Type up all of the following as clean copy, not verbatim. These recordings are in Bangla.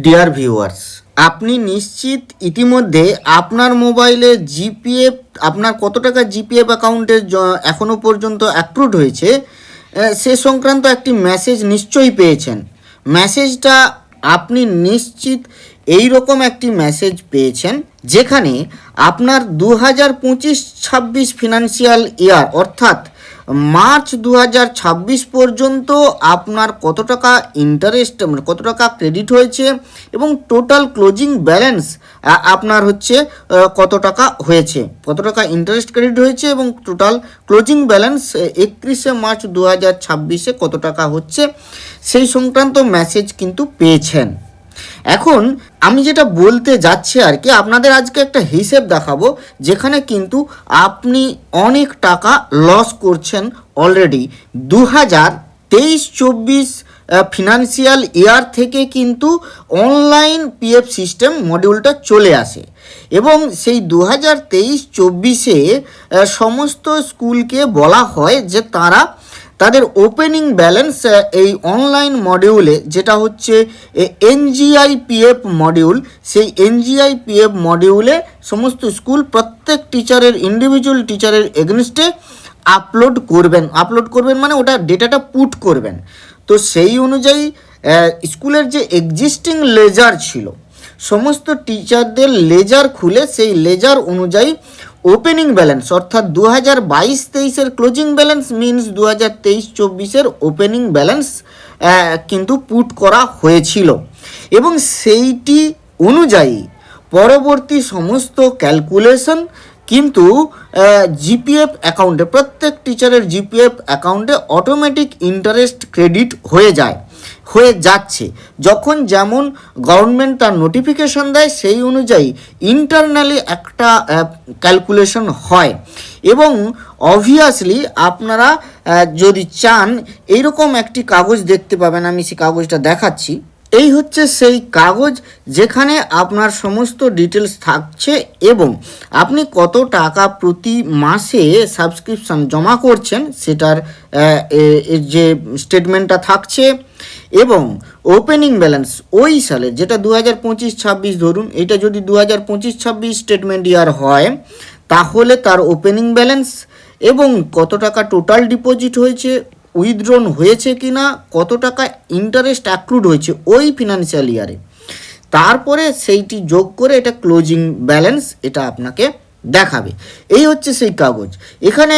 ডিয়ার ভিউয়ার্স, আপনি নিশ্চিত ইতিমধ্যে আপনার মোবাইলে জিপিএফ আপনার কত টাকা জিপিএফ অ্যাকাউন্টে এখনও পর্যন্ত অ্যাপ্রুভড হয়েছে সে সংক্রান্ত একটি মেসেজ নিশ্চয়ই পেয়েছেন। মেসেজটা আপনি নিশ্চিত এই রকম একটি মেসেজ পেয়েছেন যেখানে আপনার 2025-26 ফিনান্সিয়াল ইয়ার অর্থাৎ মার্চ 2026 পর্যন্ত আপনার কত টাকা ইন্টারেস্ট কত টাকা ক্রেডিট হয়েছে এবং টোটাল ক্লোজিং ব্যালেন্স আপনার হচ্ছে কত টাকা হয়েছে, কত টাকা ইন্টারেস্ট ক্রেডিট হয়েছে এবং টোটাল ক্লোজিং ব্যালেন্স 31শে মার্চ 2026-এ কত টাকা হচ্ছে সেই সংক্রান্ত মেসেজ কিন্তু পেয়েছেন। এখন আমি যেটা বলতে যাচ্ছি আর কি, আপনাদের আজকে একটা হিসেব দেখাবো যেখানে কিন্তু আপনি অনেক টাকা লস করছেন অলরেডি। 2023-24 ফিনান্সিয়াল ইয়ার থেকে কিন্তু অনলাইন পিএফ সিস্টেম মডিউলটা চলে আসে এবং সেই 2023-24-এ সমস্ত স্কুলকে বলা হয় যে তারা তাদের ওপেনিং ব্যালেন্স এই অনলাইন মডিউলে যেটা হচ্ছে এনজিআই পিএফ মডিউল, সেই এনজিআই পিএফ মডিউলে সমস্ত স্কুল প্রত্যেক টিচারের ইন্ডিভিজুয়াল টিচারের এগেনস্টে আপলোড করবেন মানে ওটা ডেটাটা পুট করবেন। তো সেই অনুযায়ী স্কুলের যে এক্সিস্টিং লেজার ছিল সমস্ত টিচারদের লেজার খুলে সেই লেজার অনুযায়ী ওপেনিং ব্যালেন্স অর্থাৎ 2022-23-এর ক্লোজিং ব্যালেন্স মিনস 2023-24-এর ওপেনিং ব্যালেন্স কিন্তু পুট করা হয়েছিল এবং সেইটি অনুযায়ী পরবর্তী সমস্ত ক্যালকুলেশন কিন্তু জিপিএফ অ্যাকাউন্টে প্রত্যেক টিচারের জিপিএফ অ্যাকাউন্টে অটোমেটিক ইন্টারেস্ট ক্রেডিট হয়ে যাচ্ছে। যখন যেমন গভর্নমেন্ট তার নোটিফিকেশন দেয় সেই অনুযায়ী ইন্টারনালি একটা ক্যালকুলেশন হয় এবং অবভিয়াসলি আপনারা যদি চান এইরকম একটি কাগজ দেখতে পাবেন, আমি সেই কাগজটা দেখাচ্ছি। এই হচ্ছে সেই কাগজ যেখানে আপনার সমস্ত ডিটেলস থাকছে এবং আপনি কত টাকা প্রতি মাসে সাবস্ক্রিপশন জমা করছেন সেটার যে স্টেটমেন্টটা থাকছে এবং ওপেনিং ব্যালেন্স ওই সালে যেটা 2025-26 ধরুন, এটা যদি 2025-26 স্টেটমেন্ট ইয়ার হয় তাহলে তার ওপেনিং ব্যালেন্স এবং কত টাকা টোটাল ডিপোজিট হয়েছে, উইথড্রন হয়েছে কি না, কত টাকা ইন্টারেস্ট অ্যাক্রুড হয়েছে ওই ফিনান্সিয়াল ইয়ারে, তারপরে সেইটি যোগ করে এটা ক্লোজিং ব্যালেন্স এটা আপনাকে দেখাবে। এই হচ্ছে সেই কাগজ। এখানে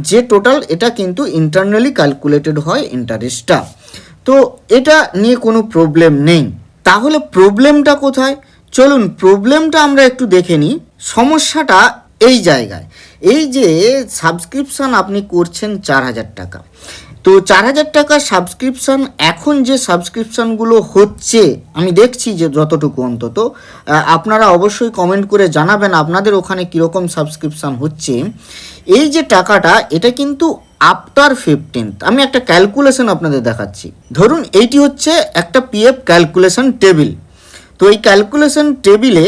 যে টোটাল এটা কিন্তু ইন্টারনালি ক্যালকুলেটেড হয় ইন্টারেস্টটা। তো এটা নিয়ে কোনো প্রবলেম নেই। তাহলে প্রবলেমটা কোথায়? চলুন প্রবলেমটা আমরা একটু দেখে নিই। সমস্যাটা এই জায়গায়, এই যে সাবস্ক্রিপশান আপনি করছেন 4000 টাকা, তো 4000 টাকার সাবস্ক্রিপশান এখন যে সাবস্ক্রিপশানগুলো হচ্ছে আমি দেখছি যে যতটুকু অন্তত আপনারা অবশ্যই কমেন্ট করে জানাবেন আপনাদের ওখানে কীরকম সাবস্ক্রিপশান হচ্ছে। এই যে টাকাটা এটা কিন্তু আফটার 15th আমি একটা ক্যালকুলেশন আপনাদের দেখাচ্ছি। ধরুন এইটি হচ্ছে একটা পিএফ ক্যালকুলেশন টেবিল। তো এই ক্যালকুলেশন টেবিলে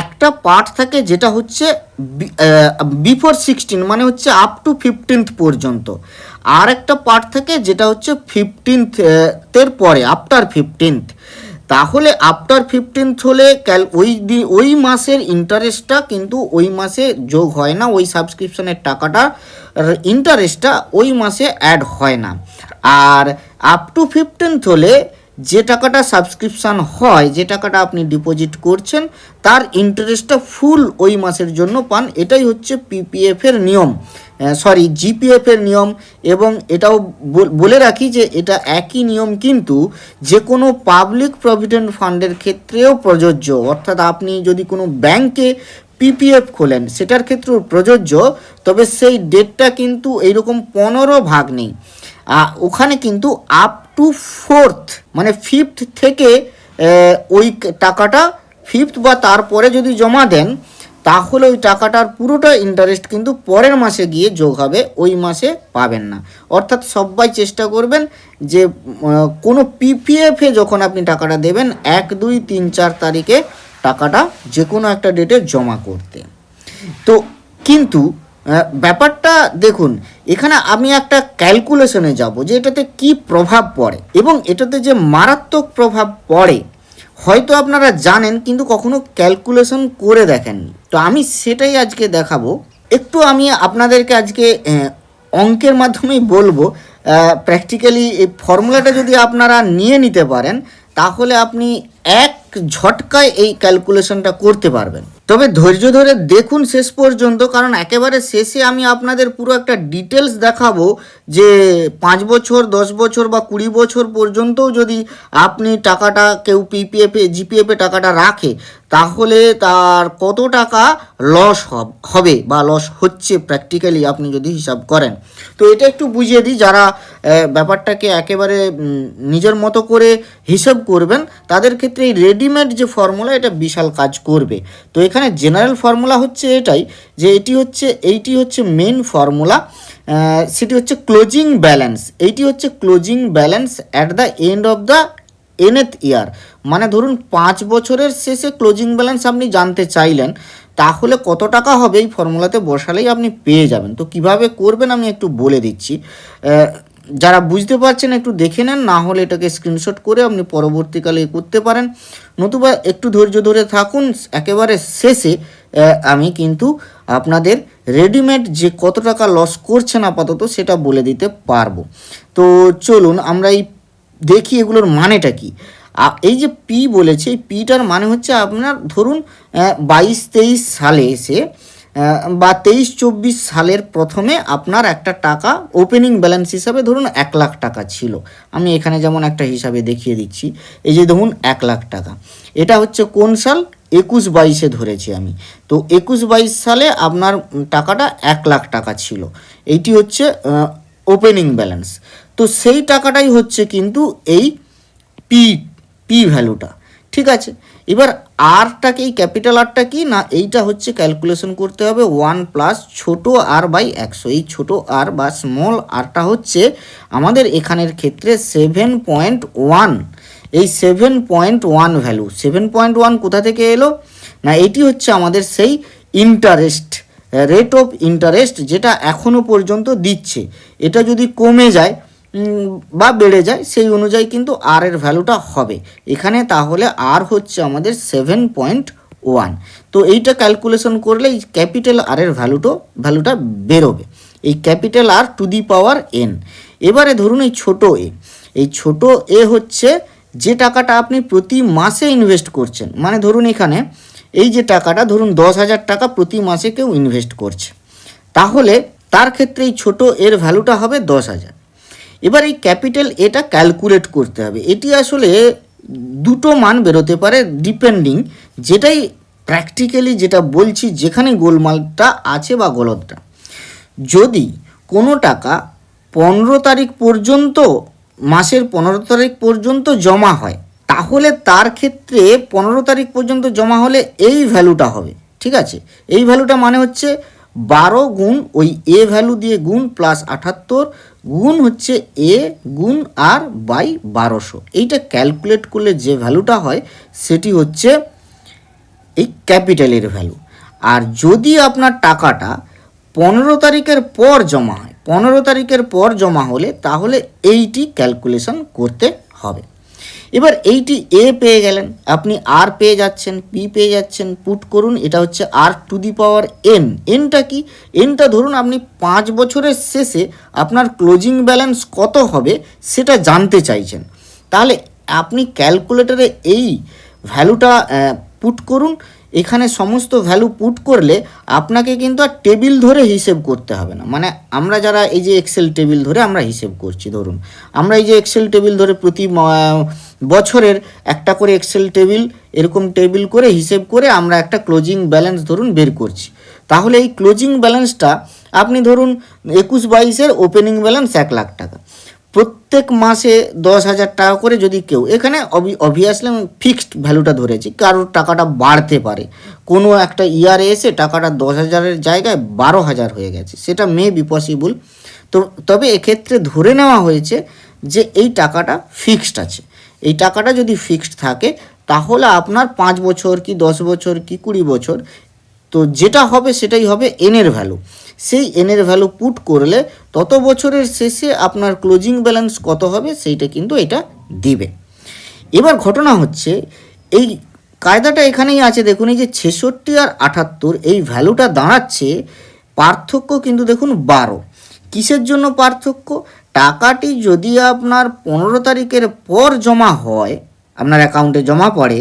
একটা পার্ট থাকে যেটা হচ্ছে বিফোর 16 মানে হচ্ছে আপ টু 15th পর্যন্ত, আর একটা পার্ট থাকে যেটা হচ্ছে 15th পরে আফটার 15th। তাহলে আফটার 15th হলে ওই মাসের ইন্টারেস্টটা কিন্তু ওই মাসে যোগ হয় না, ওই সাবস্ক্রিপশনের টাকাটা ইন্টারেস্টটা ওই মাসে অ্যাড হয় না। আর আপ টু 15th হলে যে টাকাটা সাবস্ক্রিপশান হয়, যে টাকাটা আপনি ডিপোজিট করছেন তার ইন্টারেস্টটা ফুল ওই মাসের জন্য পান। এটাই হচ্ছে পিপিএফের নিয়ম, জিপিএফের নিয়ম। এবং এটাও বলে রাখি যে এটা একই নিয়ম কিন্তু যে কোনো পাবলিক প্রভিডেন্ট ফান্ডের ক্ষেত্রেও প্রযোজ্য। অর্থাৎ আপনি যদি কোনো ব্যাংকে পিপিএফ খোলেন সেটার ক্ষেত্রেও প্রযোজ্য, তবে সেই ডেটটা কিন্তু এইরকম 15 ভাগ নেই, ওখানে কিন্তু আপ টু 4th মানে 5th থেকে ওই টাকাটা 5th বা তারপরে যদি জমা দেন তাহলে ওই টাকাটার পুরোটা ইন্টারেস্ট কিন্তু পরের মাসে গিয়ে যোগ হবে, ওই মাসে পাবেন না। অর্থাৎ সবাই চেষ্টা করবেন যে কোনো পিপিএফে যখন আপনি টাকাটা দেবেন 1, 2, 3, 4 তারিখে টাকাটা যে কোনো একটা ডেটে জমা করতে। তো কিন্তু ব্যাপারটা দেখুন, এখানে আমি একটা ক্যালকুলেশনে যাব যে এটাতে কি প্রভাব পড়ে এবং এটাতে যে মারাত্মক প্রভাব পড়ে হয়তো আপনারা জানেন কিন্তু কখনো ক্যালকুলেশন করে দেখেননি। তো আমি সেটাই আজকে দেখাবো। একটু আমি আপনাদেরকে আজকে অঙ্কের মাধ্যমেই বলবো। প্র্যাকটিক্যালি এই ফর্মুলাটা যদি আপনারা নিয়ে নিতে পারেন তাহলে আপনি এক ঝটকায় এই ক্যালকুলেশনটা করতে পারবেন। তবে ধৈর্য ধরে দেখুন শেষ পর্যন্ত, কারণ একেবারে শেষে আমি আপনাদের পুরো একটা ডিটেলস দেখাবো যে 5 বছর 10 বছর বা 20 বছর পর্যন্তও যদি আপনি টাকাটা কেউ পিপিএফে জিপিএফে টাকাটা রাখে তাহলে তার কত টাকা লস হবে বা লস হচ্ছে প্র্যাকটিক্যালি আপনি যদি হিসাব করেন। তো এটা একটু বুঝিয়ে দিই, যারা ব্যাপারটাকে একেবারে নিজের মতো করে হিসাব করবেন তাদের ক্ষেত্রে এই রেডিমেড যে ফর্মুলা এটা বিশাল কাজ করবে। তো এখানে জেনারেল ফর্মুলা হচ্ছে এটাই যে এইটি হচ্ছে মেন ফর্মুলা, সেটি হচ্ছে ক্লোজিং ব্যালেন্স। এইটি হচ্ছে closing balance at the end of the nth year. মানে ধরুন 5 বছরের শেষে ক্লোজিং ব্যালেন্স আপনি জানতে চাইলেন, তাহলে কত টাকা হবে এই ফর্মুলাতে বসালেই আপনি পেয়ে যাবেন। তো কিভাবে করবেন আমি একটু বলে দিচ্ছি, যারা বুঝতে পারছেন একটু দেখে নেন, না হলে এটাকে স্ক্রিনশট করে আপনি পরবর্তীকালে করতে পারেন, নতুবা একটু ধৈর্য ধরে থাকুন। একেবারে শেষে আমি কিন্তু আপনাদের রেডিমেড যে কত টাকা লস করছেন আপাতত সেটা বলে দিতে পারবো। তো চলুন আমরা এই দেখি এগুলোর মানেটা কি। এই যে পি বলেছে, এই পিটার মানে হচ্ছে আপনার ধরুন 22-23 সালে এসে বা 23-24 সালের প্রথমে আপনার একটা টাকা ওপেনিং ব্যালেন্স হিসাবে ধরুন 1 লাখ টাকা ছিল। আমি এখানে যেমন একটা হিসাবে দেখিয়ে দিচ্ছি, এই যে ধরুন 1 লাখ টাকা, এটা হচ্ছে কোন সাল 21-22-এ ধরেছি আমি। তো 21-22 সালে আপনার টাকাটা 1 লাখ টাকা ছিল, এইটি হচ্ছে ওপেনিং ব্যালেন্স। তো সেই টাকাটাই হচ্ছে কিন্তু এই পি ভ্যালুটা, ঠিক আছে। এবার আরটাকে, এই ক্যাপিটাল আরটা কি না, এইটা হচ্ছে ক্যালকুলেশন করতে হবে 1 প্লাস ছোটো আর বাই 100। এই ছোটো আর বা স্মল আরটা হচ্ছে আমাদের এখানের ক্ষেত্রে 7.1। এই 7.1 ভ্যালু, 7.1 কোথা থেকে এলো না, এটি হচ্ছে আমাদের সেই ইন্টারেস্ট, রেট অফ ইন্টারেস্ট যেটা এখনও পর্যন্ত দিচ্ছে। এটা যদি কমে যায় বা বেড়ে যায় সেই অনুযায়ী কিন্তু আর এর ভ্যালুটা হবে এখানে। তাহলে আর হচ্ছে আমাদের 7.1। তো এইটা ক্যালকুলেশন করলে এই ক্যাপিটাল আর এর ভ্যালুটা বেরোবে, এই capital R to the power n. এবারে ধরুন এই ছোটো এ, এই ছোটো এ হচ্ছে যে টাকাটা আপনি প্রতি মাসে ইনভেস্ট করছেন। মানে ধরুন এখানে এই যে টাকাটা ধরুন 10,000 টাকা প্রতি মাসে কেউ ইনভেস্ট করছে, তাহলে তার ক্ষেত্রে এই ছোটো এর ভ্যালুটা হবে 10,000। এবার এই ক্যাপিটাল এটা ক্যালকুলেট করতে হবে। এটি আসলে দুটো মান বেরোতে পারে ডিপেন্ডিং, যেটাই প্র্যাকটিক্যালি যেটা বলছি যেখানে গোলমালটা আছে বা গলতটা। যদি কোনো টাকা 15 তারিখ পর্যন্ত, মাসের 15 তারিখ পর্যন্ত জমা হয়, তাহলে তার ক্ষেত্রে 15 তারিখ পর্যন্ত জমা হলে এই ভ্যালুটা হবে, ঠিক আছে। এই ভ্যালুটা মানে হচ্ছে 12 গুণ ওই এ ভ্যালু দিয়ে গুণ প্লাস 78 গুণ হচ্ছে এ গুণ আর বাই 1200। এইটা ক্যালকুলেট করলে যে ভ্যালুটা হয় সেটি হচ্ছে এই ক্যাপিটালের ভ্যালু। আর যদি আপনার টাকাটা 15 তারিখের পর জমা হয়, 15 তারিখের পর জমা হলে তাহলে এইটি ক্যালকুলেশন করতে হবে। এবার এইটি এ পেয়ে গেলেন, আপনি আর পেয়ে যাচ্ছেন, পি পেয়ে যাচ্ছেন, পুট করুন। এটা হচ্ছে আর টু দি পাওয়ার এন। এনটা কি, এনটা ধরুন আপনি 5 বছরের শেষে আপনার ক্লোজিং ব্যালেন্স কত হবে সেটা জানতে চাইছেন, তাহলে আপনি ক্যালকুলেটরে এই ভ্যালুটা পুট করুন। এখানে সমস্ত ভ্যালু পুট করলে আপনাকে কিন্তু আর টেবিল ধরে হিসেব করতে হবে না। মানে আমরা যারা এই যে এক্সেল টেবিল ধরে আমরা হিসেব করছি, ধরুন আমরা এই যে এক্সেল টেবিল ধরে প্রতি বছরের একটা করে এক্সেল টেবিল, এরকম টেবিল করে হিসেব করে আমরা একটা ক্লোজিং ব্যালেন্স ধরুন বের করছি। তাহলে এই ক্লোজিং ব্যালেন্সটা আপনি ধরুন 21-22-এর ওপেনিং ব্যালেন্স 1 লাখ টাকা, প্রত্যেক মাসে 10,000 টাকা করে যদি কেউ, এখানে অবভিয়াসলি আমি ফিক্সড ভ্যালুটা ধরেছি, কারোর টাকাটা বাড়তে পারে, কোনো একটা ইয়ারে এসে টাকাটা 10,000-এর জায়গায় 12,000 হয়ে গেছে, সেটা মে বি পসিবল। তো তবে এক্ষেত্রে ধরে নেওয়া হয়েছে যে এই টাকাটা ফিক্সড আছে। এই টাকাটা যদি ফিক্সড থাকে তাহলে আপনার 5 বছর কি 10 বছর কি 20 বছর, তো যেটা হবে সেটাই হবে এনের ভ্যালু। সেই এনের ভ্যালু পুট করলে তত বছরের শেষে আপনার ক্লোজিং ব্যালেন্স কত হবে সেইটা কিন্তু এটা দিবে। এবার ঘটনা হচ্ছে এই কায়দাটা এখানেই আছে, দেখুন এই যে 66 আর 78 এই ভ্যালুটা দাঁড়াচ্ছে, পার্থক্য কিন্তু দেখুন 12। কিসের জন্য পার্থক্য? টাকাটি যদি আপনার 15 তারিখের পর জমা হয়, আপনার অ্যাকাউন্টে জমা পড়ে,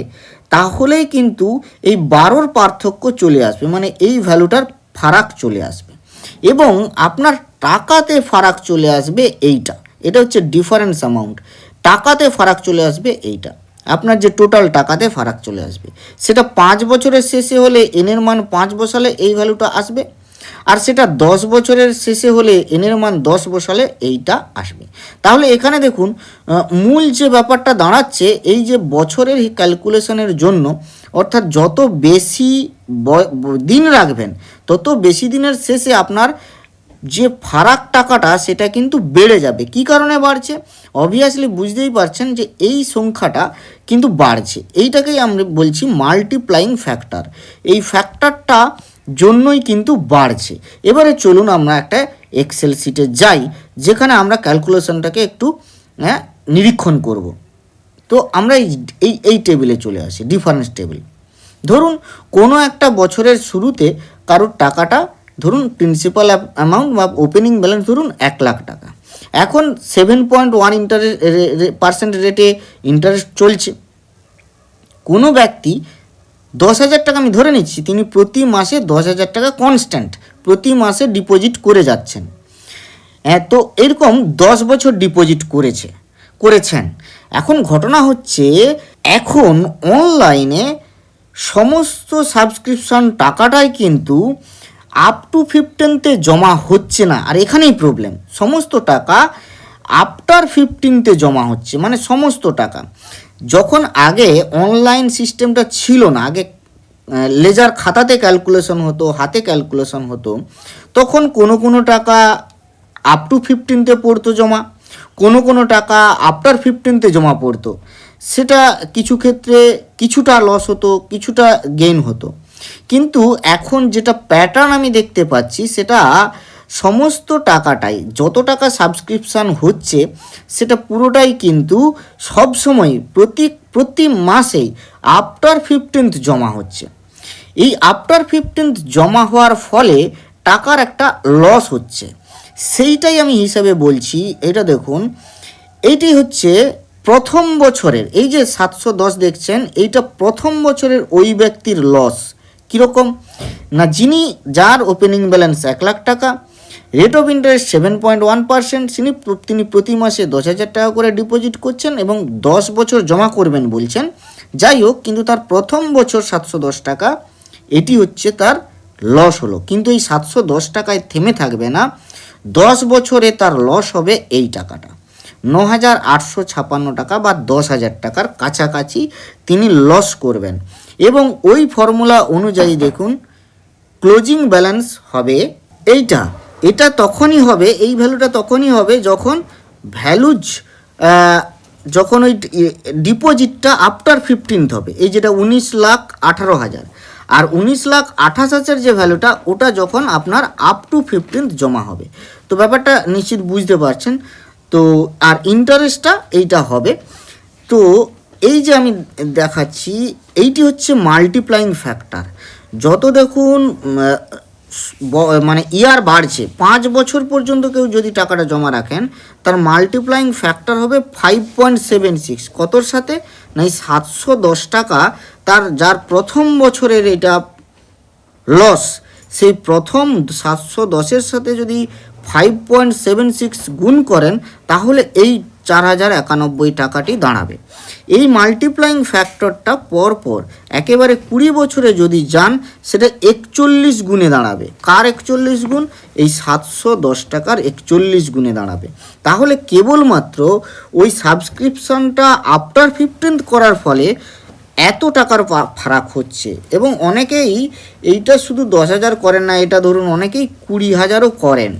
তাহলেই কিন্তু এই 12র পার্থক্য চলে আসবে, মানে এই ভ্যালুটার ফারাক চলে আসবে এবং আপনার টাকাতে ফারাক চলে আসবে এইটা। এটা হচ্ছে ডিফারেন্স অ্যামাউন্ট, টাকাতে ফারাক চলে আসবে এইটা, আপনার যে টোটাল টাকাতে ফারাক চলে আসবে। সেটা 5 বছরের শেষে হলে এনের মান 5 বসালে এই ভ্যালুটা আসবে, আর সেটা 10 বছরের শেষে হলে এনের মান 10 বসালে এইটা আসবে। তাহলে এখানে দেখুন মূল যে ব্যাপারটা দাঁড়াচ্ছে, এই যে বছরের ক্যালকুলেশনের জন্য, অর্থাৎ যত বেশি দিন রাখবেন তত বেশি দিনের শেষে আপনার যে ফারাক টাকাটা সেটা কিন্তু বেড়ে যাবে। কি কারণে বাড়ছে? অবভিয়াসলি বুঝতেই পারছেন যে এই সংখ্যাটা কিন্তু বাড়ছে, এইটাকেই আমরা বলছি মাল্টিপ্লাইং ফ্যাক্টর। এই ফ্যাক্টরটা জন্যই কিন্তু বাড়ছে। এবারে চলুন আমরা একটা এক্সেল শিটে যাই, যেখানে আমরা ক্যালকুলেশনটাকে একটু নিরীক্ষণ করব। তো আমরা এই টেবিলে চলে আসি, ডিফারেন্স টেবিল। ধরুন কোনো একটা বছরের শুরুতে কারোর টাকাটা, ধরুন প্রিন্সিপাল অ্যামাউন্ট বা ওপেনিং ব্যালেন্স ধরুন 1 লাখ টাকা, এখন 7.1% রেটে ইন্টারেস্ট চলছে। কোনো ব্যক্তি 10,000 টাকা, আমি ধরে নিচ্ছি, তিনি প্রতি মাসে 10,000 টাকা কনস্ট্যান্ট প্রতি মাসে ডিপোজিট করে যাচ্ছেন। তো এরকম 10 বছর ডিপোজিট করেছেন। এখন ঘটনা হচ্ছে, এখন অনলাইনে সমস্ত সাবস্ক্রিপশন টাকাটাই কিন্তু আপ টু 15তে জমা হচ্ছে না। আর এখানেই প্রবলেম, সমস্ত টাকা আফটার 15তে জমা হচ্ছে, মানে সমস্ত টাকা। যখন আগে অনলাইন সিস্টেমটা ছিল না, আগে লেজার খাতাতে ক্যালকুলেশন হতো, হাতে ক্যালকুলেশন হতো, তখন কোনো টাকা আপ টু 15তে পড়তো জমা, কোনো টাকা আফটার 15তে জমা পড়তো। সেটা কিছু ক্ষেত্রে কিছুটা লস হতো, কিছুটা গেইন হতো। কিন্তু এখন যেটা প্যাটার্ন আমি দেখতে পাচ্ছি, সেটা সমস্ত টাকাটাই, যত টাকা সাবস্ক্রিপশান হচ্ছে সেটা পুরোটাই কিন্তু সবসময় প্রতি মাসেই আফটার 15th জমা হচ্ছে। এই আফটার 15th জমা হওয়ার ফলে টাকার একটা লস হচ্ছে, সেইটাই আমি হিসাবে বলছি। এটা দেখুন, এইটি হচ্ছে প্রথম বছরের, এই যে 710 দেখছেন, এইটা প্রথম বছরের ওই ব্যক্তির লস। কীরকম না, যার ওপেনিং ব্যালেন্স 1 লাখ টাকা, রেট অফ ইন্টারেস্ট 7.1%, তিনি প্রতি মাসে 10,000 টাকা করে ডিপোজিট করছেন এবং 10 বছর জমা করবেন বলছেন। যাই হোক, কিন্তু তার প্রথম বছর 710 টাকা, এটি হচ্ছে তার লস হলো। কিন্তু এই 710 টাকায় থেমে থাকবে না, 10 বছরে তার লস হবে এই টাকাটা, 9,856 টাকা বা 10,000 টাকার কাছাকাছি তিনি লস করবেন। এবং ওই ফর্মুলা অনুযায়ী দেখুন, ক্লোজিং ব্যালেন্স হবে এটা তখনই হবে, এই ভ্যালুটা তখনই হবে যখন যখন ওই ডিপোজিটটা আফটার 15th হবে। এই যেটা 19,18,000 আর 19,28,000 যে ভ্যালুটা, ওটা যখন আপনার আপ টু 15th জমা হবে। তো ব্যাপারটা নিশ্চিত বুঝতে পারছেন। তো আর ইন্টারেস্টটা এইটা হবে। তো এই যে আমি দেখাচ্ছি, এইটি হচ্ছে মাল্টিপ্লাইং ফ্যাক্টর। যত দেখুন মানে ইয়ার বাড়ছে, 5 বছর পর্যন্ত কেউ যদি টাকাটা জমা রাখেন, তার মাল্টিপ্লাইং ফ্যাক্টর হবে 5.76। কতর সাথে না, এই 710 টাকা যার প্রথম বছরের এটা লস, সেই প্রথম 710-এর সাথে যদি 5.76 গুণ করেন, তাহলে এই 4,091 টাকাটি দাঁড়াবে। এই মাল্টিপ্লাইং ফ্যাক্টরটা পরপর একেবারে 20 বছরে যদি যান, সেটা 41 গুণে দাঁড়াবে। কার 41 গুণ? এই 710 টাকার 41 গুণে দাঁড়াবে। তাহলে কেবলমাত্র ওই সাবস্ক্রিপশনটা আফটার 15th করার ফলে এত টাকার ফারাক হচ্ছে। এবং অনেকেই এইটা শুধু 10,000 করেন না, এটা ধরুন অনেকেই 20,000ও করেন।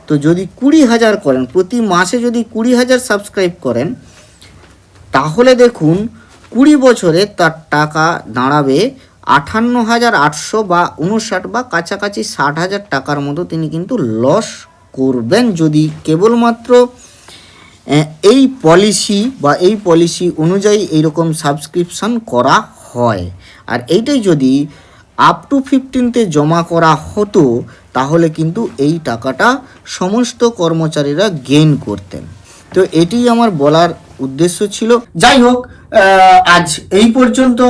তো যদি 20,000 করেন, প্রতি মাসে যদি 20,000 সাবস্ক্রাইব করেন, তাহলে দেখুন 20 বছরে তার টাকা দাঁড়াবে 58,800 বা 59 বা কাছাকাছি 60,000 টাকার মতো তিনি কিন্তু লস করবেন, যদি কেবলমাত্র এই পলিসি অনুযায়ী এইরকম সাবস্ক্রিপশন করা হয়। আর এইটাই যদি আপ টু 15তে জমা করা হতো তাহলে কিন্তু এই টাকাটা সমস্ত কর্মচারীরা গেইন করতেন। তো এটি আমার বলার উদ্দেশ্য ছিল। যাই হোক, আজ এই পর্যন্ত।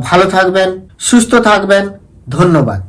ভালো থাকবেন, সুস্থ থাকবেন, ধন্যবাদ।